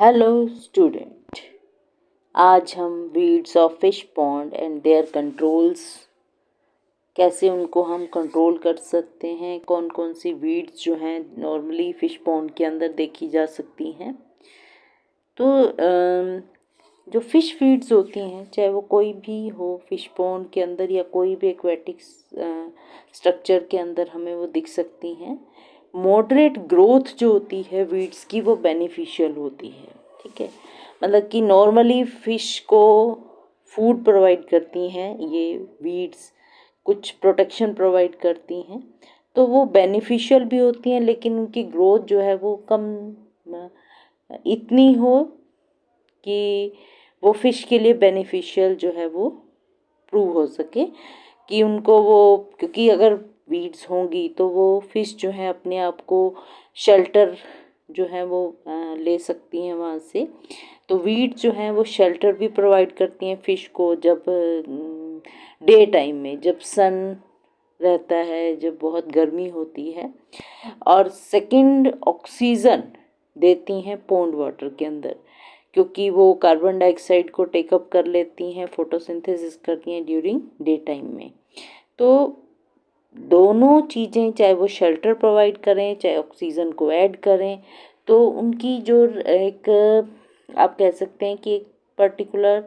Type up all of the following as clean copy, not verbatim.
Hello student, आज हम weeds of fish pond and their controls, कैसे उनको हम कंट्रोल कर सकते हैं, कौन कौन सी वीड्स जो हैं नॉर्मली फ़िश पॉन्ड के अंदर देखी जा सकती हैं। तो जो फ़िश फीड्स होती हैं, चाहे वो कोई भी हो फ़िश पॉन्ड के अंदर या कोई भी एक्वेटिक स्ट्रक्चर के अंदर हमें वो दिख सकती हैं। मॉडरेट ग्रोथ जो होती है वीड्स की वो बेनिफिशियल होती है। ठीक है, मतलब कि नॉर्मली फ़िश को फूड प्रोवाइड करती हैं ये वीड्स, कुछ प्रोटेक्शन प्रोवाइड करती हैं, तो वो बेनिफिशियल भी होती हैं, लेकिन उनकी ग्रोथ जो है वो कम इतनी हो कि वो फ़िश के लिए बेनिफिशियल जो है वो प्रूव हो सके कि उनको वो, क्योंकि अगर वीड्स होंगी तो वो फ़िश जो है अपने आप को शेल्टर जो है वो ले सकती हैं वहाँ से। तो वीड जो हैं वो शेल्टर भी प्रोवाइड करती हैं फ़िश को, जब डे टाइम में जब सन रहता है, जब बहुत गर्मी होती है। और सेकंड, ऑक्सीजन देती हैं पॉन्ड वाटर के अंदर, क्योंकि वो कार्बन डाइऑक्साइड को टेकअप कर लेती हैं, फोटोसिंथेसिस करती हैं ड्यूरिंग डे टाइम में। तो दोनों चीज़ें, चाहे वो शेल्टर प्रोवाइड करें चाहे ऑक्सीजन को ऐड करें, तो उनकी जो एक, आप कह सकते हैं कि एक पर्टिकुलर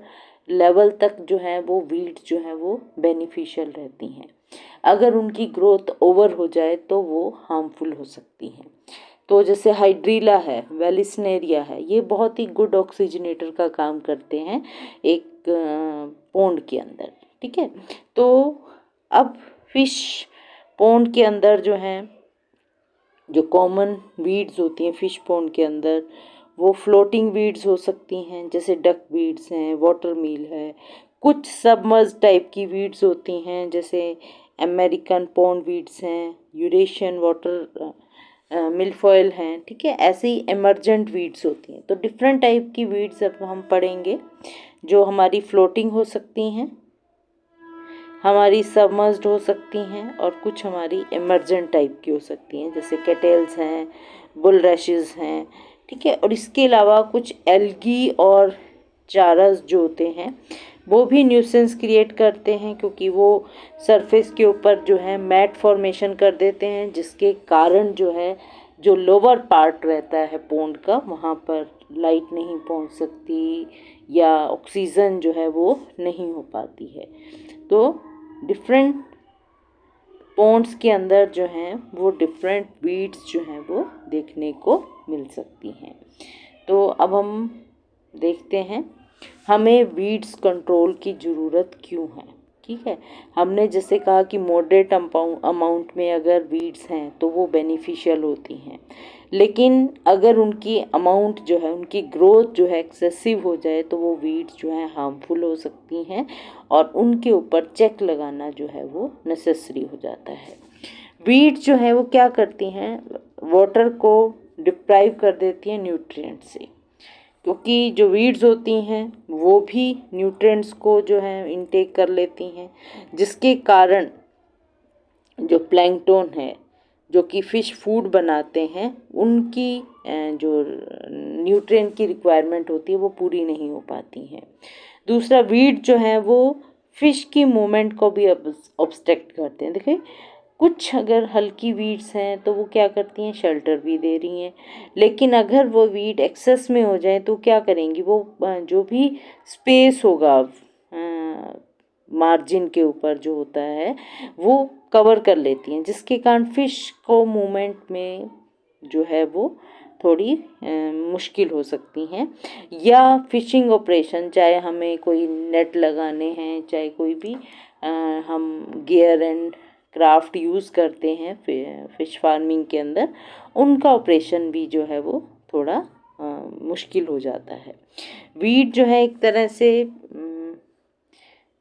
लेवल तक जो है वो वीड्स जो है वो बेनिफिशियल रहती हैं। अगर उनकी ग्रोथ ओवर हो जाए तो वो हार्मफुल हो सकती हैं। तो जैसे हाइड्रीला है, वेलिस्नेरिया है, ये बहुत ही गुड ऑक्सीजनेटर का काम करते हैं एक पॉन्ड के अंदर। ठीक है, तो अब फिश पॉन्ड के अंदर जो हैं, जो कॉमन वीड्स होती हैं फिश पॉन्ड के अंदर, वो फ्लोटिंग वीड्स हो सकती हैं, जैसे डक वीड्स हैं, वाटर मील है। कुछ सबमर्ज टाइप की वीड्स होती हैं, जैसे अमेरिकन पॉन्ड वीड्स हैं, यूरेशियन वाटर मिल्फॉयल हैं। ठीक है, ऐसे ही एमरजेंट वीड्स होती हैं। तो डिफरेंट टाइप की वीड्स अब हम पढ़ेंगे, जो हमारी फ्लोटिंग हो सकती हैं, हमारी सबमर्ज्ड हो सकती हैं, और कुछ हमारी इमर्जेंट टाइप की हो सकती हैं, जैसे कैटेल्स हैं, बुल रैशेस हैं। ठीक है, और इसके अलावा कुछ एल्गी और चारास जो होते हैं वो भी न्यूसेंस क्रिएट करते हैं, क्योंकि वो सरफेस के ऊपर जो है मैट फॉर्मेशन कर देते हैं, जिसके कारण जो है जो लोअर पार्ट रहता है पॉन्ड का, वहाँ पर लाइट नहीं पहुँच सकती या ऑक्सीजन जो है वो नहीं हो पाती है। तो डिफरेंट पॉन्ड्स के अंदर जो हैं वो डिफरेंट वीड्स जो हैं वो देखने को मिल सकती हैं। तो अब हम देखते हैं हमें वीड्स कंट्रोल की ज़रूरत क्यों है। ठीक है, हमने जैसे कहा कि मॉडरेट अमाउंट में अगर वीड्स हैं तो वो बेनिफिशियल होती हैं, लेकिन अगर उनकी अमाउंट जो है, उनकी ग्रोथ जो है एक्सेसिव हो जाए तो वो वीड्स जो है हार्मफुल हो सकती हैं, और उनके ऊपर चेक लगाना जो है वो नेसेसरी हो जाता है। वीड्स जो है वो क्या करती हैं, वाटर को डिप्राइव कर देती हैं न्यूट्रिएंट से, क्योंकि जो वीड्स होती हैं वो भी न्यूट्रिएंट्स को जो है इनटेक कर लेती हैं, जिसके कारण जो प्लैंकटन है, जो कि फ़िश फूड बनाते हैं, उनकी जो न्यूट्रिएंट की रिक्वायरमेंट होती है वो पूरी नहीं हो पाती हैं। दूसरा, वीड जो है वो फ़िश की मूवमेंट को भी ऑब्स्ट्रक्ट करते हैं। देखिए, कुछ अगर हल्की वीड्स हैं तो वो क्या करती हैं, शेल्टर भी दे रही हैं, लेकिन अगर वो वीड एक्सेस में हो जाए तो क्या करेंगी, वो जो भी स्पेस होगा मार्जिन के ऊपर जो होता है वो कवर कर लेती हैं, जिसके कारण फिश को मूवमेंट में जो है वो थोड़ी मुश्किल हो सकती हैं। या फिशिंग ऑपरेशन, चाहे हमें कोई नेट लगाने हैं, चाहे कोई भी हम गियर एंड क्राफ्ट यूज़ करते हैं फिश फार्मिंग के अंदर, उनका ऑपरेशन भी जो है वो थोड़ा मुश्किल हो जाता है। वीड जो है एक तरह से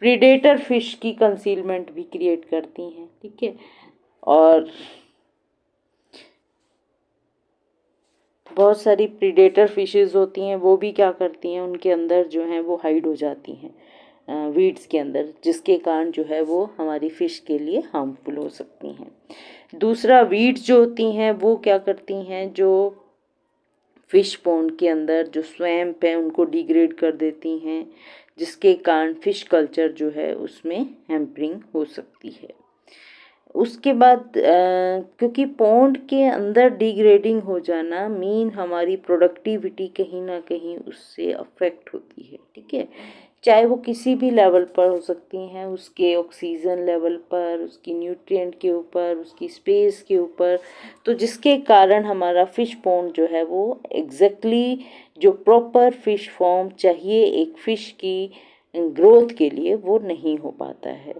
प्रीडेटर फिश की कंसीलमेंट भी क्रिएट करती हैं। ठीक है, और बहुत सारी प्रीडेटर फिशेस होती हैं, वो भी क्या करती हैं, उनके अंदर जो हैं वो हाइड हो जाती हैं वीड्स के अंदर, जिसके कारण जो है वो हमारी फ़िश के लिए हार्मफुल हो सकती हैं। दूसरा, वीड्स जो होती हैं वो क्या करती हैं, जो फिश पॉन्ड के अंदर जो स्वैम्प है उनको डिग्रेड कर देती हैं, जिसके कारण फिश कल्चर जो है उसमें हैम्परिंग हो सकती है। उसके बाद क्योंकि पॉन्ड के अंदर डिग्रेडिंग हो जाना मीन हमारी प्रोडक्टिविटी कहीं ना कहीं उससे अफेक्ट होती है, ठीक है, चाहे वो किसी भी लेवल पर हो सकती हैं, उसके ऑक्सीजन लेवल पर, उसकी न्यूट्रिएंट के ऊपर, उसकी स्पेस के ऊपर, तो जिसके कारण हमारा फिश पॉन्ड जो है वो एग्जैक्टली जो प्रॉपर फिश फॉर्म चाहिए एक फिश की ग्रोथ के लिए वो नहीं हो पाता है।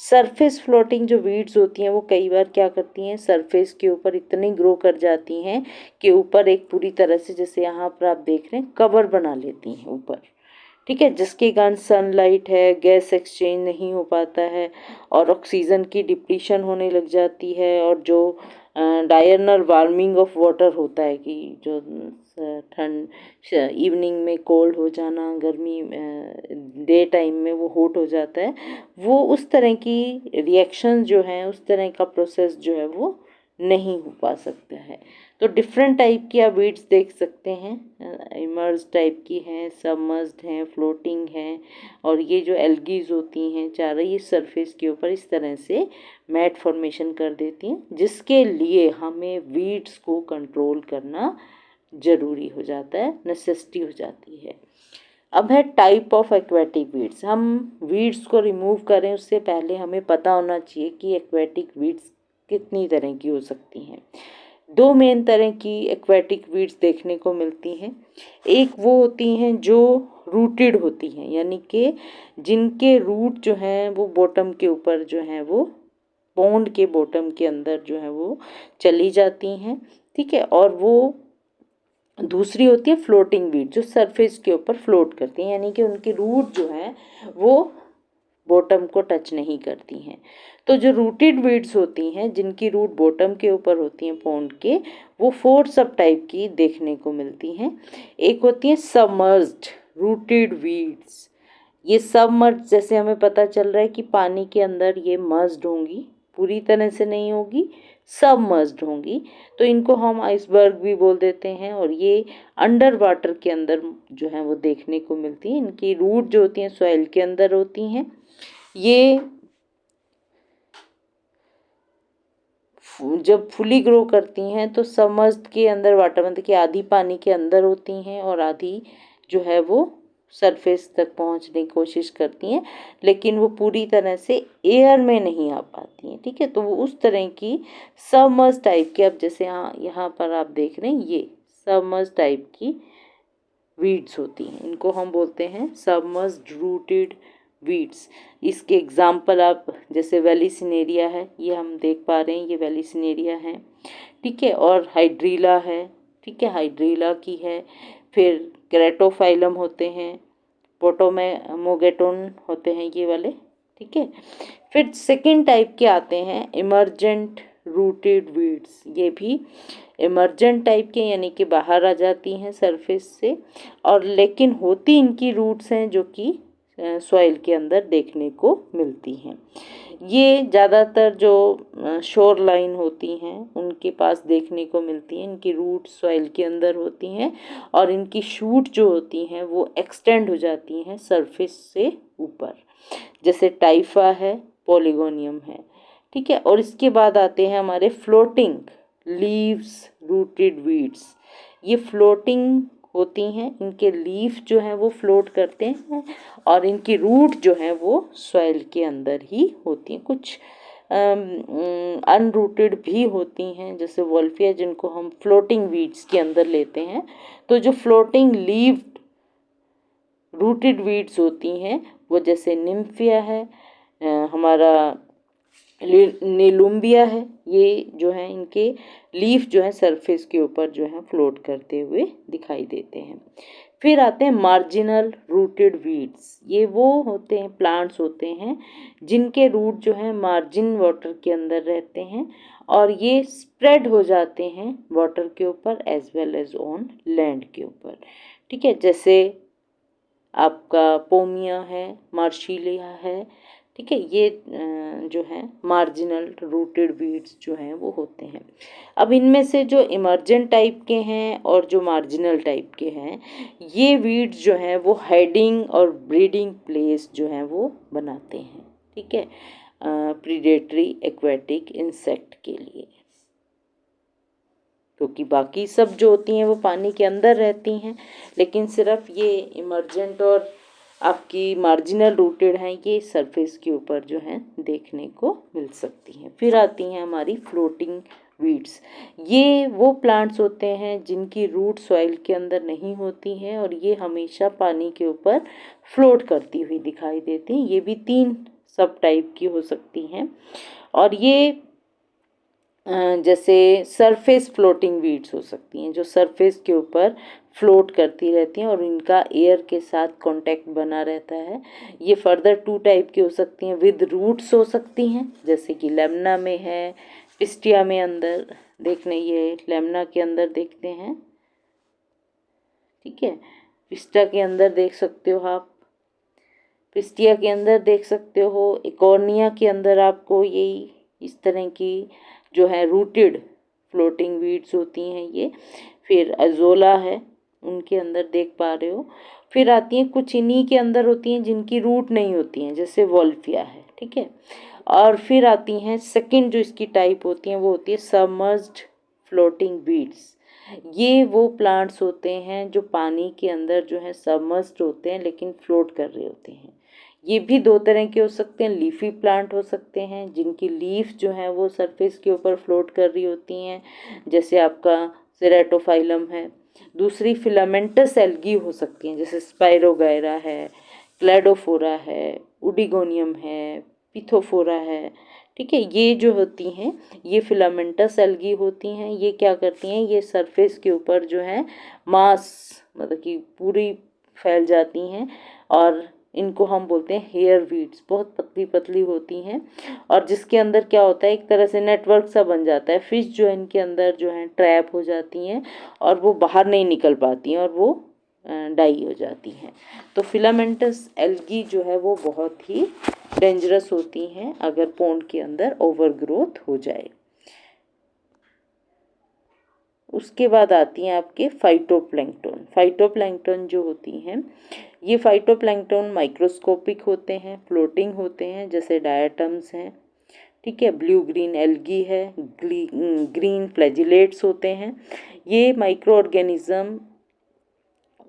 सरफेस फ्लोटिंग जो वीड्स होती हैं वो कई बार क्या करती हैं, सरफेस के ऊपर इतनी ग्रो कर जाती हैं कि ऊपर एक पूरी तरह से, जैसे यहाँ पर आप देख रहे हैं, कवर बना लेती हैं ऊपर, ठीक है, जिसके कारण सनलाइट है, गैस एक्सचेंज नहीं हो पाता है और ऑक्सीजन की डिप्लीशन होने लग जाती है। और जो डायरनल वार्मिंग ऑफ वाटर होता है कि जो ठंड इवनिंग में कोल्ड हो जाना, गर्मी डे टाइम में वो हॉट हो जाता है, वो उस तरह की रिएक्शन जो हैं, उस तरह का प्रोसेस जो है वो नहीं हो पा सकता है। तो डिफरेंट टाइप की आप वीड्स देख सकते हैं, इमर्ज टाइप की हैं, सबमर्ज्ड हैं, फ्लोटिंग हैं, और ये जो एल्गीज होती हैं चारों ये सरफेस के ऊपर इस तरह से मैट फॉर्मेशन कर देती हैं, जिसके लिए हमें वीड्स को कंट्रोल करना ज़रूरी हो जाता है, नेसेसिटी हो जाती है। अब है टाइप ऑफ एक्वेटिक वीड्स। हम वीड्स को रिमूव करें उससे पहले हमें पता होना चाहिए कि एक्वेटिक वीड्स कितनी तरह की हो सकती हैं। दो मेन तरह की एक्वेटिक वीड्स देखने को मिलती हैं। एक वो होती हैं जो रूटेड होती हैं, यानी कि जिनके रूट जो हैं वो बॉटम के ऊपर जो हैं वो पॉन्ड के बॉटम के अंदर जो है वो चली जाती हैं, ठीक है, और वो दूसरी होती है फ्लोटिंग वीड जो सरफेस के ऊपर फ्लोट करती हैं, यानी कि उनकी रूट जो है वो बॉटम को टच नहीं करती हैं। तो जो रूटेड वीड्स होती हैं जिनकी रूट बॉटम के ऊपर होती हैं पॉन्ड के, वो 4 सब टाइप की देखने को मिलती हैं। एक होती है सबमर्ज्ड रूटेड वीड्स। ये सबमर्ज जैसे हमें पता चल रहा है कि पानी के अंदर ये मर्ज्ड होंगी, पूरी तरह से नहीं होगी, सबमर्ज्ड होंगी, तो इनको हम आइसबर्ग भी बोल देते हैं। और ये अंडर वाटर के अंदर जो है वो देखने को मिलती हैं। इनकी रूट जो होती हैं सॉइल के अंदर होती हैं। ये जब फुली ग्रो करती हैं तो सबमर्ज्ड के अंदर वाटर में देखिए आधी पानी के अंदर होती हैं और आधी जो है वो सरफेस तक पहुंचने की कोशिश करती हैं, लेकिन वो पूरी तरह से एयर में नहीं आ पाती हैं, ठीक है। तो वो उस तरह की सबमर्ज टाइप की, अब जैसे यहाँ पर आप देख रहे हैं ये सबमर्ज टाइप की वीड्स होती हैं, इनको हम बोलते हैं सबमर्ज्ड रूटेड वीड्स। इसके एग्जाम्पल आप जैसे वेलिसिनेरिया है, ये हम देख पा रहे हैं, ये वेलिसिनेरिया है, ठीक है, और हाइड्रीला है, ठीक है, हाइड्रीला की है। फिर क्रेटोफाइलम होते हैं, पोटोमोगेटोन होते हैं ये वाले, ठीक है। फिर सेकेंड टाइप के आते हैं इमर्जेंट रूटेड वीड्स। ये भी इमर्जेंट टाइप के यानी कि बाहर आ जाती हैं सरफेस से, और लेकिन होती इनकी रूट्स हैं जो कि सॉइल के अंदर देखने को मिलती हैं। ये ज़्यादातर जो शोर लाइन होती हैं उनके पास देखने को मिलती हैं। इनकी रूट सॉइल के अंदर होती हैं और इनकी शूट जो होती हैं वो एक्सटेंड हो जाती हैं सरफेस से ऊपर, जैसे टाइफा है, पॉलीगोनियम है, ठीक है। और इसके बाद आते हैं हमारे फ्लोटिंग लीव्स रूटेड वीड्स। ये फ्लोटिंग होती हैं, इनके लीफ जो हैं वो फ्लोट करते हैं और इनकी रूट जो है वो सॉइल के अंदर ही होती हैं। कुछ अनरूटेड भी होती हैं जैसे वोल्फिया, जिनको हम फ्लोटिंग वीड्स के अंदर लेते हैं। तो जो फ्लोटिंग लीव रूटेड वीड्स होती हैं वो जैसे निम्फिया है, हमारा नीलुम्बिया है, ये जो है इनके लीफ जो है सरफेस के ऊपर जो है फ्लोट करते हुए दिखाई देते हैं। फिर आते हैं मार्जिनल रूटेड वीड्स। ये वो होते हैं प्लांट्स होते हैं जिनके रूट जो है मार्जिन वाटर के अंदर रहते हैं और ये स्प्रेड हो जाते हैं वाटर के ऊपर as well as on land के ऊपर, ठीक है। जैसे आपका पोमिया है, मार्शिलिया है, ठीक है, ये जो है मार्जिनल रूटेड वीड्स जो हैं वो होते हैं। अब इनमें से जो इमर्जेंट टाइप के हैं और जो मार्जिनल टाइप के हैं, ये वीड्स जो हैं वो हाइडिंग और ब्रीडिंग प्लेस जो हैं वो बनाते हैं। ठीक है, प्रीडेटरी एक्वेटिक इंसेक्ट के लिए, क्योंकि बाकी सब जो होती हैं वो पानी के अंदर रहती हैं, लेकिन सिर्फ ये इमर्जेंट और आपकी मार्जिनल रूटेड हैं, ये सरफेस के ऊपर जो हैं देखने को मिल सकती हैं। फिर आती हैं हमारी फ्लोटिंग वीड्स। ये वो प्लांट्स होते हैं जिनकी रूट सॉइल के अंदर नहीं होती हैं और ये हमेशा पानी के ऊपर फ्लोट करती हुई दिखाई देती हैं। ये भी 3 सब टाइप की हो सकती हैं, और ये जैसे सरफेस फ्लोटिंग वीड्स हो सकती हैं, जो सरफेस के ऊपर फ्लोट करती रहती हैं और इनका एयर के साथ कांटेक्ट बना रहता है। ये फर्दर 2 टाइप की हो सकती हैं, विद रूट्स हो सकती हैं, जैसे कि लेमना में है, पिस्टिया में अंदर देखने, ये लेमना के अंदर देखते हैं। ठीक है, पिस्टा के अंदर देख सकते हो आप, पिस्टिया के अंदर देख सकते हो, इकोर्निया के अंदर आपको यही इस तरह की जो है रूटेड फ्लोटिंग वीड्स होती हैं ये। फिर अजोला है, उनके अंदर देख पा रहे हो। फिर आती हैं कुछ इन्हीं के अंदर होती हैं जिनकी रूट नहीं होती हैं, जैसे वॉल्फिया है। ठीक है, और फिर आती हैं सेकंड जो इसकी टाइप होती हैं वो होती है सबमर्ज्ड फ्लोटिंग वीड्स। ये वो प्लांट्स होते हैं जो पानी के अंदर जो है सबमर्ज्ड होते हैं लेकिन फ्लोट कर रहे होते हैं। ये भी 2 तरह के हो सकते हैं, लीफी प्लांट हो सकते हैं जिनकी लीफ जो है वो सरफेस के ऊपर फ्लोट कर रही होती हैं, जैसे आपका सेरेटोफाइलम है। दूसरी फिलामेंटस एल्गी हो सकती हैं, जैसे स्पाइरोगायरा है, क्लैडोफोरा है, उडिगोनियम है, पिथोफोरा है। ठीक है, ये जो होती हैं ये फिलामेंटस एल्गी होती हैं। ये क्या करती हैं, ये सरफेस के ऊपर जो है मास मतलब कि पूरी फैल जाती हैं, और इनको हम बोलते हैं हेयर वीड्स। बहुत पतली पतली होती हैं, और जिसके अंदर क्या होता है, एक तरह से नेटवर्क सा बन जाता है। फिश जो है इनके अंदर जो है ट्रैप हो जाती हैं और वो बाहर नहीं निकल पाती हैं और वो डाई हो जाती हैं। तो फिलामेंटस एल्गी जो है वो बहुत ही डेंजरस होती हैं अगर पोंड के अंदर ओवर ग्रोथ हो जाए। उसके बाद आती हैं आपके फाइटोप्लैंक्टन। फाइटोप्लैंक्टन जो होती हैं, ये फाइटोप्लैंक्टन माइक्रोस्कोपिक होते हैं, फ्लोटिंग होते हैं, जैसे डायटम्स हैं। ठीक है, ब्लू ग्रीन एल्गी है, ग्रीन फ्लैजिलेट्स होते हैं। ये माइक्रो ऑर्गेनिज्म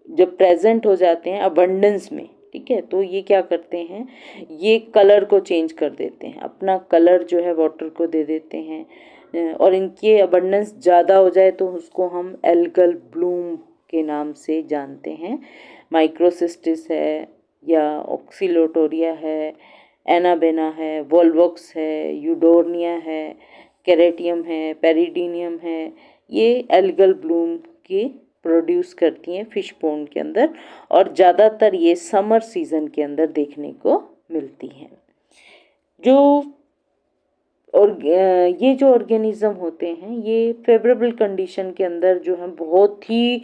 जब प्रेजेंट हो जाते हैं अबंडेंस में, ठीक है, तो ये क्या करते हैं, ये कलर को चेंज कर देते हैं, अपना कलर जो है वाटर को दे देते हैं, और इनके अबंडेंस ज़्यादा हो जाए तो उसको हम एल्गल ब्लूम के नाम से जानते हैं। माइक्रोसिस्टिस है, या ऑक्सीलोटोरिया है, एनाबेना है, वोल्वोक्स है, यूडोर्निया है, कैरेटियम है, पेरिडीनियम है, ये एल्गल ब्लूम की प्रोड्यूस करती हैं फिश पॉन्ड के अंदर, और ज़्यादातर ये समर सीजन के अंदर देखने को मिलती हैं। जो और ये जो ऑर्गेनिज्म होते हैं ये फेवरेबल कंडीशन के अंदर जो है बहुत ही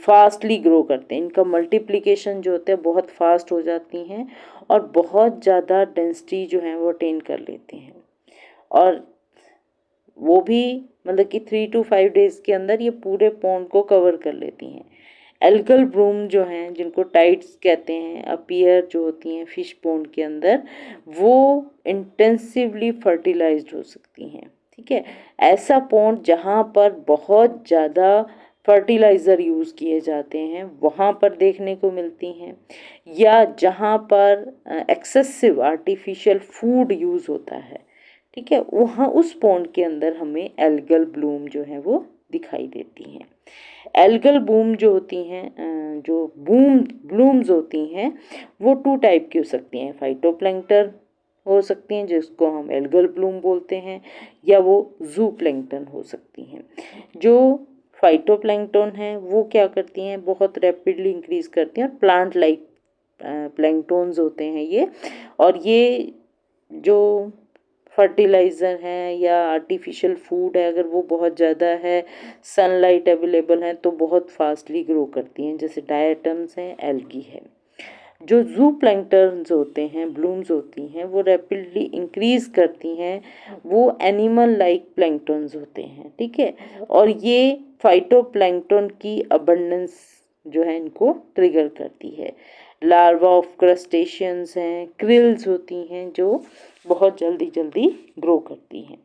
फास्टली ग्रो करते हैं। इनका मल्टीप्लिकेशन जो होता है बहुत फास्ट हो जाती हैं और बहुत ज़्यादा डेंसिटी जो है वो अटेन कर लेते हैं, और वो भी मतलब कि 3 to 5 डेज़ के अंदर ये पूरे पॉन्ड को कवर कर लेती हैं। एल्गल ब्लूम जो हैं जिनको टाइड्स कहते हैं, अपीयर जो होती हैं फिश पॉन्ड के अंदर, वो इंटेंसिवली फर्टिलाइज्ड हो सकती हैं। ठीक है, ऐसा पॉन्ड जहाँ पर बहुत ज़्यादा फर्टिलाइज़र यूज़ किए जाते हैं वहाँ पर देखने को मिलती हैं, या जहाँ पर एक्सेसिव आर्टिफिशियल फूड यूज़ होता है। ठीक है, वहाँ उस पॉन्ड के अंदर हमें एल्गल ब्लूम जो है वो दिखाई देती हैं। एल्गल बूम जो होती हैं, जो ब्लूम्स होती हैं वो 2 टाइप की हो सकती हैं। फाइटोप्लैंक्टन हो सकती हैं जिसको हम एल्गल ब्लूम बोलते हैं, या वो जूप्लैंक्टन हो सकती हैं। जो फाइटोप्लैंक्टन हैं वो क्या करती हैं, बहुत रैपिडली इंक्रीज करती हैं, और प्लांट लाइक प्लैंक्टन्स होते हैं ये, और ये जो फर्टिलाइज़र हैं या आर्टिफिशियल फूड है अगर वो बहुत ज़्यादा है, सनलाइट अवेलेबल है, तो बहुत फास्टली ग्रो करती हैं, जैसे डायटम्स हैं, एल्गी है। जो जू प्लैंक्टन्स होते हैं, ब्लूम्स होती हैं, वो रैपिडली इंक्रीज करती हैं, वो एनिमल लाइक प्लैंक्टन्स होते हैं, ठीक है। और ये फाइटोप्लैंक्टन की अबंडेंस जो है इनको ट्रिगर करती है। लार्वा ऑफ क्रस्टेशियंस हैं, क्रिल्स होती हैं जो बहुत जल्दी जल्दी ग्रो करती हैं।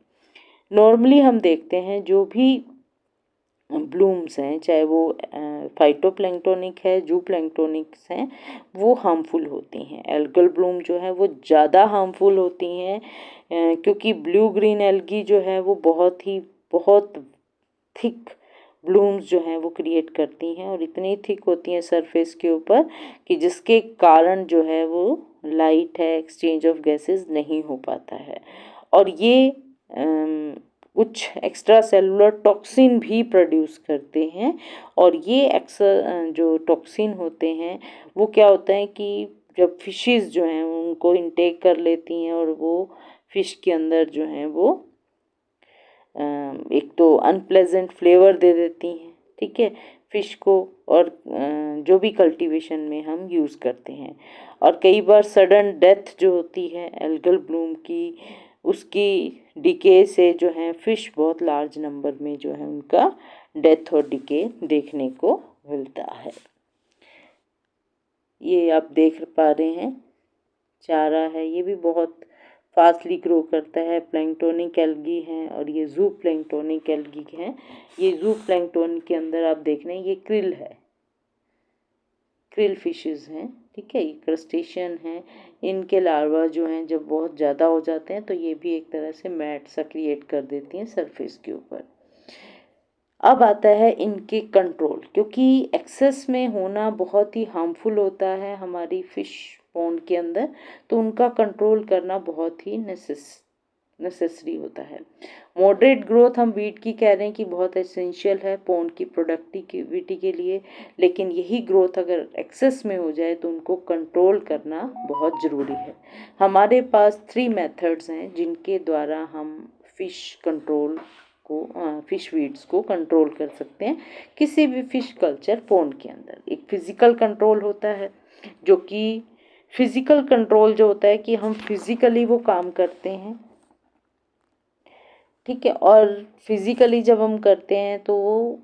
नॉर्मली हम देखते हैं जो भी ब्लूम्स हैं, चाहे वो फाइटोप्लैंक्टोनिक है, जू प्लैंक्टोनिक्स हैं, वो हार्मफुल होती हैं। एल्गल ब्लूम जो है वो ज़्यादा हार्मफुल होती हैं, क्योंकि ब्लू ग्रीन एल्गी जो है वो बहुत थिक ब्लूम्स जो हैं वो क्रिएट करती हैं, और इतनी थिक होती हैं सरफेस के ऊपर कि जिसके कारण जो है वो लाइट है, एक्सचेंज ऑफ गैसेस नहीं हो पाता है। और ये कुछ एक्स्ट्रा सेलुलर टॉक्सिन भी प्रोड्यूस करते हैं, और ये जो टॉक्सिन होते हैं वो क्या होता है कि जब फिशेस जो हैं उनको इनटेक कर लेती हैं, और वो फिश के अंदर जो हैं वो एक तो अनप्लेजेंट फ्लेवर दे देती हैं, ठीक है, फिश को, और जो भी कल्टीवेशन में हम यूज़ करते हैं। और कई बार सडन डेथ जो होती है एल्गल ब्लूम की, उसकी डिके से जो है फिश बहुत लार्ज नंबर में जो है उनका डेथ और डिके देखने को मिलता है। ये आप देख पा रहे हैं चारा है, ये भी बहुत फास्टली ग्रो करता है। प्लैंक्टोनिक एल्गी हैं, और ये जू प्लैंक्टोनिक एल्गी हैं। ये जू प्लैंक्टोन के अंदर आप देख रहे हैं ये क्रिल है, क्रिल फिशेस हैं, ठीक है, ये क्रस्टेशियन हैं। इनके लार्वा जो हैं जब बहुत ज़्यादा हो जाते हैं तो ये भी एक तरह से मैट सा क्रिएट कर देती हैं सरफेस के ऊपर। अब आता है इनके कंट्रोल, क्योंकि एक्सेस में होना बहुत ही हार्मफुल होता है हमारी फिश पॉन्ड के अंदर, तो उनका कंट्रोल करना बहुत ही नेसेसरी होता है। मॉडरेट ग्रोथ हम वीट की कह रहे हैं कि बहुत एसेंशियल है पॉन्ड की प्रोडक्टिविटी के लिए, लेकिन यही ग्रोथ अगर एक्सेस में हो जाए तो उनको कंट्रोल करना बहुत ज़रूरी है। हमारे पास 3 मेथड्स हैं जिनके द्वारा हम फिश वीड्स को कंट्रोल कर सकते हैं किसी भी फिश कल्चर पॉन्ड के अंदर। एक फिजिकल कंट्रोल होता है, जो कि फिजिकल कंट्रोल जो होता है कि हम फिजिकली वो काम करते हैं, ठीक है, और फिजिकली जब हम करते हैं तो वो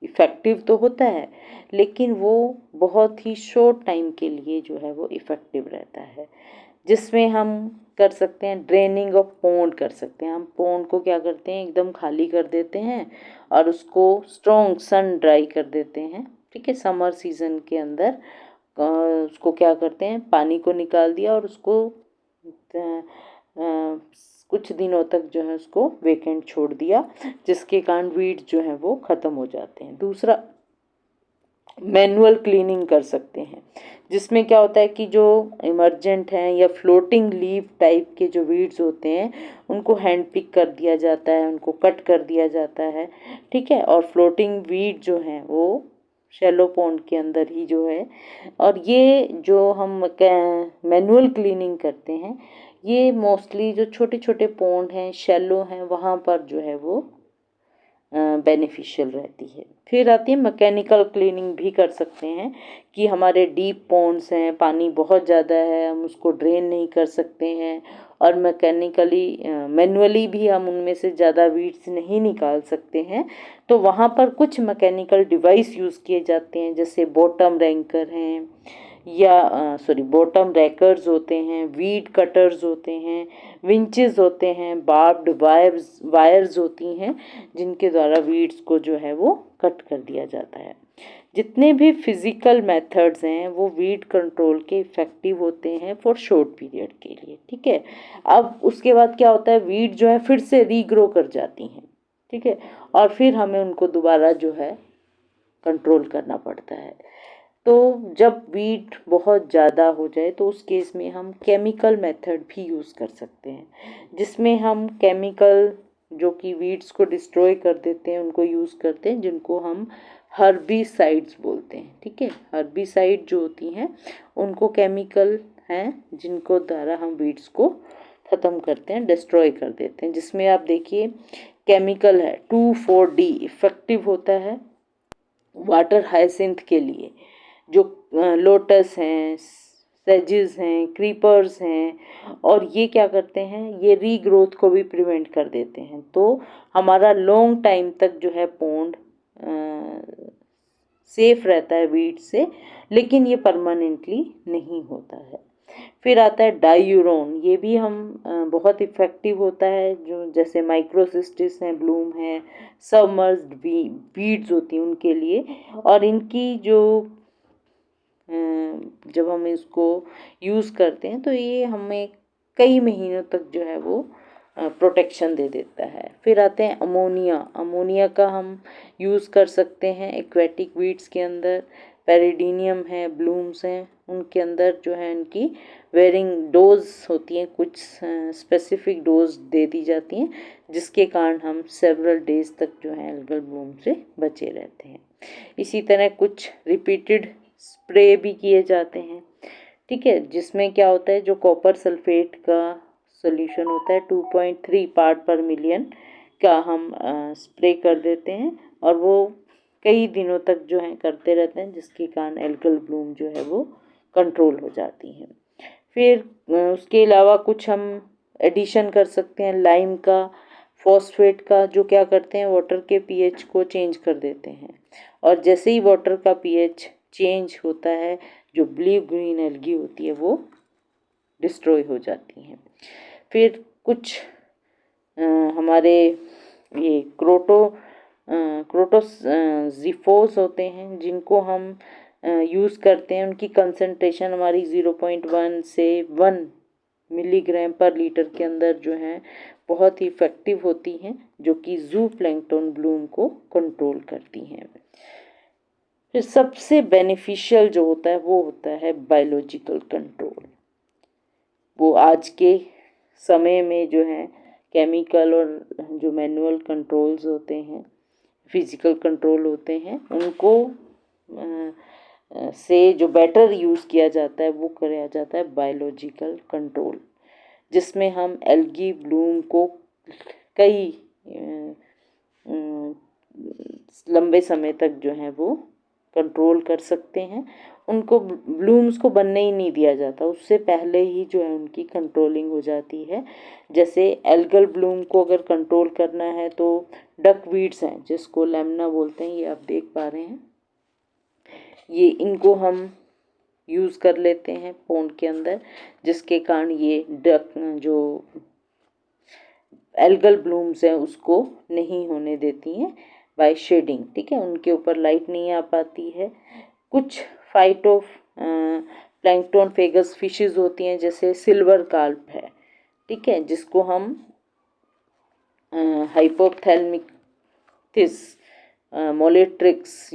इफ़ेक्टिव तो होता है, लेकिन वो बहुत ही शॉर्ट टाइम के लिए जो है वो इफ़ेक्टिव रहता है। जिसमें हम कर सकते हैं ड्रेनिंग ऑफ पॉन्ड कर सकते हैं। हम पॉन्ड को क्या करते हैं एकदम खाली कर देते हैं और उसको स्ट्रॉन्ग सन ड्राई कर देते हैं, ठीक है। समर सीज़न के अंदर उसको क्या करते हैं, पानी को निकाल दिया और उसको कुछ दिनों तक जो है उसको वेकेंट छोड़ दिया, जिसके कारण वीड्स जो है वो ख़त्म हो जाते हैं। दूसरा, मैनुअल क्लीनिंग कर सकते हैं, जिसमें क्या होता है कि जो इमरजेंट हैं या फ्लोटिंग लीव टाइप के जो वीड्स होते हैं उनको हैंड पिक कर दिया जाता है, उनको कट कर दिया जाता है, ठीक है। और फ्लोटिंग वीड जो हैं वो शैलो पॉन्ड के अंदर ही जो है, और ये जो हम मैनुअल क्लीनिंग करते हैं ये मोस्टली जो छोटे छोटे पॉन्ड हैं, शैलो हैं, वहाँ पर जो है वो बेनिफिशियल रहती है। फिर आती है मैकेनिकल क्लीनिंग भी कर सकते हैं कि हमारे डीप पॉन्ड्स हैं, पानी बहुत ज़्यादा है, हम उसको ड्रेन नहीं कर सकते हैं, और मैनुअली भी हम उनमें से ज़्यादा वीड्स नहीं निकाल सकते हैं, तो वहाँ पर कुछ मैकेनिकल डिवाइस यूज़ किए जाते हैं, जैसे बॉटम रैंकर हैं या बॉटम रैकर्स होते हैं, वीड कटर्स होते हैं, विंचेस होते हैं, बार्ब्ड वायर्स होती हैं, जिनके द्वारा वीड्स को जो है वो कट कर दिया जाता है। जितने भी फिजिकल मेथड्स हैं वो वीड कंट्रोल के इफ़ेक्टिव होते हैं फॉर शॉर्ट पीरियड के लिए, ठीक है। अब उसके बाद क्या होता है, वीड जो है फिर से रीग्रो कर जाती हैं, ठीक है, और फिर हमें उनको दोबारा जो है कंट्रोल करना पड़ता है। तो जब वीट बहुत ज़्यादा हो जाए तो उस केस में हम केमिकल मेथड भी यूज़ कर सकते हैं, जिसमें हम केमिकल जो कि वीड्स को डिस्ट्रॉय कर देते हैं उनको यूज़ करते हैं, जिनको हम हर्बिसाइड्स बोलते हैं, ठीक है। हर्बिसाइड जो होती हैं उनको केमिकल हैं जिनको द्वारा हम वीड्स को ख़त्म करते हैं, डिस्ट्रॉय कर देते हैं। जिसमें आप देखिए केमिकल है 2,4-D इफ़ेक्टिव होता है वाटर हाइसिंथ के लिए, जो लोटस हैं, सेजिस हैं, क्रीपर्स हैं, और ये क्या करते हैं, ये रीग्रोथ को भी प्रिवेंट कर देते हैं। तो हमारा लॉन्ग टाइम तक जो है पोंड सेफ रहता है वीड से, लेकिन ये परमानेंटली नहीं होता है। फिर आता है डायूरोन, ये भी हम बहुत इफ़ेक्टिव होता है, जो जैसे माइक्रोसिस्टिस हैं, ब्लूम है, सबमर्ज्ड वीड्स होती हैं उनके लिए। और इनकी जो जब हम इसको यूज़ करते हैं तो ये हमें कई महीनों तक जो है वो प्रोटेक्शन दे देता है। फिर आते हैं अमोनिया, अमोनिया का हम यूज़ कर सकते हैं एक्वेटिक वीड्स के अंदर। पेरिडीनियम है, ब्लूम्स हैं, उनके अंदर जो है इनकी वेरिंग डोज होती हैं, कुछ स्पेसिफिक डोज दे दी जाती हैं, जिसके कारण हम सेवरल डेज तक जो है एल्गल ब्लूम से बचे रहते हैं। इसी तरह कुछ रिपीटेड स्प्रे भी किए जाते हैं, ठीक है, जिसमें क्या होता है, जो कॉपर सल्फेट का सोल्यूशन होता है 2.3 पार्ट पर मिलियन का हम स्प्रे कर देते हैं, और वो कई दिनों तक जो है करते रहते हैं, जिसके कारण एल्गल ब्लूम जो है वो कंट्रोल हो जाती हैं। फिर उसके अलावा कुछ हम एडिशन कर सकते हैं लाइम का, फॉस्फेट का, जो क्या करते हैं वाटर के पीएच को चेंज कर देते हैं, और जैसे ही वाटर का पीएच चेंज होता है, जो ब्लू ग्रीन एल्गी होती है वो डिस्ट्रॉय हो जाती हैं। फिर कुछ हमारे ये क्रोटोजिफोस होते हैं, जिनको हम यूज़ करते हैं, उनकी कंसंट्रेशन हमारी 0.1 से 1 मिलीग्राम पर लीटर के अंदर जो है बहुत ही इफ़ेक्टिव होती हैं, जो कि जू प्लैंक्टन ब्लूम को कंट्रोल करती हैं। फिर सबसे बेनिफिशियल जो होता है वो होता है बायोलॉजिकल कंट्रोल। वो आज के समय में जो है केमिकल और जो मैनुअल कंट्रोल्स होते हैं, फिजिकल कंट्रोल होते हैं, उनको से जो बेटर यूज़ किया जाता है वो किया जाता है बायोलॉजिकल कंट्रोल, जिसमें हम एल्गी ब्लूम को कई लंबे समय तक जो है वो कंट्रोल कर सकते हैं। उनको ब्लूम्स को बनने ही नहीं दिया जाता, उससे पहले ही जो है उनकी कंट्रोलिंग हो जाती है। जैसे एल्गल ब्लूम को अगर कंट्रोल करना है तो डकवीड्स हैं, जिसको लेमना बोलते हैं, ये आप देख पा रहे हैं, ये इनको हम यूज़ कर लेते हैं पोंड के अंदर, जिसके कारण ये डक जो एल्गल ब्लूम्स हैं उसको नहीं होने देती हैं बाय शेडिंग, ठीक है, उनके ऊपर लाइट नहीं आ पाती है। कुछ फाइटो प्लैंकटन फेगस फिशेस होती हैं, जैसे सिल्वर कार्प है, ठीक है, जिसको हम हाइपोप्थैल्मिकथिस मोलेट्रिक्स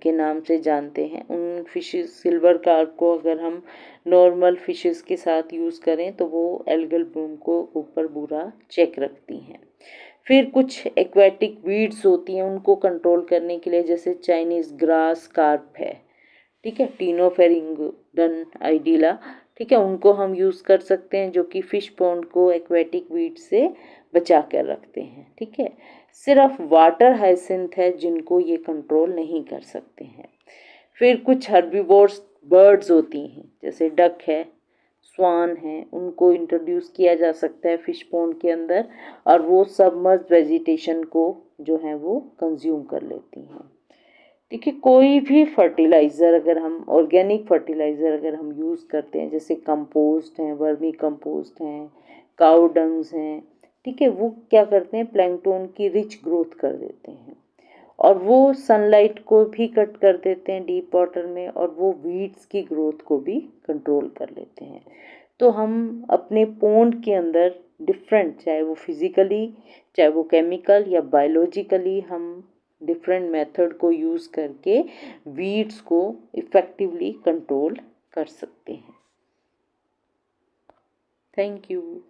के नाम से जानते हैं। उन फिशेस सिल्वर कार्प को अगर हम नॉर्मल फिशेस के साथ यूज़ करें तो वो एल्गल ब्लूम को ऊपर बुरा चेक रखती हैं। फिर कुछ एक्वेटिक वीड्स होती हैं, उनको कंट्रोल करने के लिए, जैसे चाइनीज़ ग्रास कार्प है, ठीक है, टीनोफेरिंगडन आइडिला, ठीक है, उनको हम यूज़ कर सकते हैं, जो कि फिश पॉन्ड को एक्वेटिक वीड से बचा कर रखते हैं, ठीक है। सिर्फ वाटर हाइसिंथ है जिनको ये कंट्रोल नहीं कर सकते हैं। फिर कुछ हर्बीवोर्स बर्ड्स होती हैं, जैसे डक है, स्वान है, उनको इंट्रोड्यूस किया जा सकता है फिश पॉन्ड के अंदर, और वो सबमर्ज वेजिटेशन को जो है वो कंज्यूम कर लेती हैं। देखिए, कोई भी फर्टिलाइज़र अगर हम ऑर्गेनिक फर्टिलाइज़र अगर हम यूज़ करते हैं, जैसे कंपोस्ट हैं, वर्मी कंपोस्ट हैं, काऊ डंग्स हैं, ठीक है, वो क्या करते हैं, प्लैंकटन की रिच ग्रोथ कर देते हैं, और वो सनलाइट को भी कट कर देते हैं डीप वाटर में, और वो वीड्स की ग्रोथ को भी कंट्रोल कर लेते हैं। तो हम अपने पोंड के अंदर डिफरेंट, चाहे वो फिज़िकली, चाहे वो केमिकल या बायोलॉजिकली, हम डिफरेंट मेथड को यूज़ करके वीड्स को इफ़ेक्टिवली कंट्रोल कर सकते हैं। Thank you.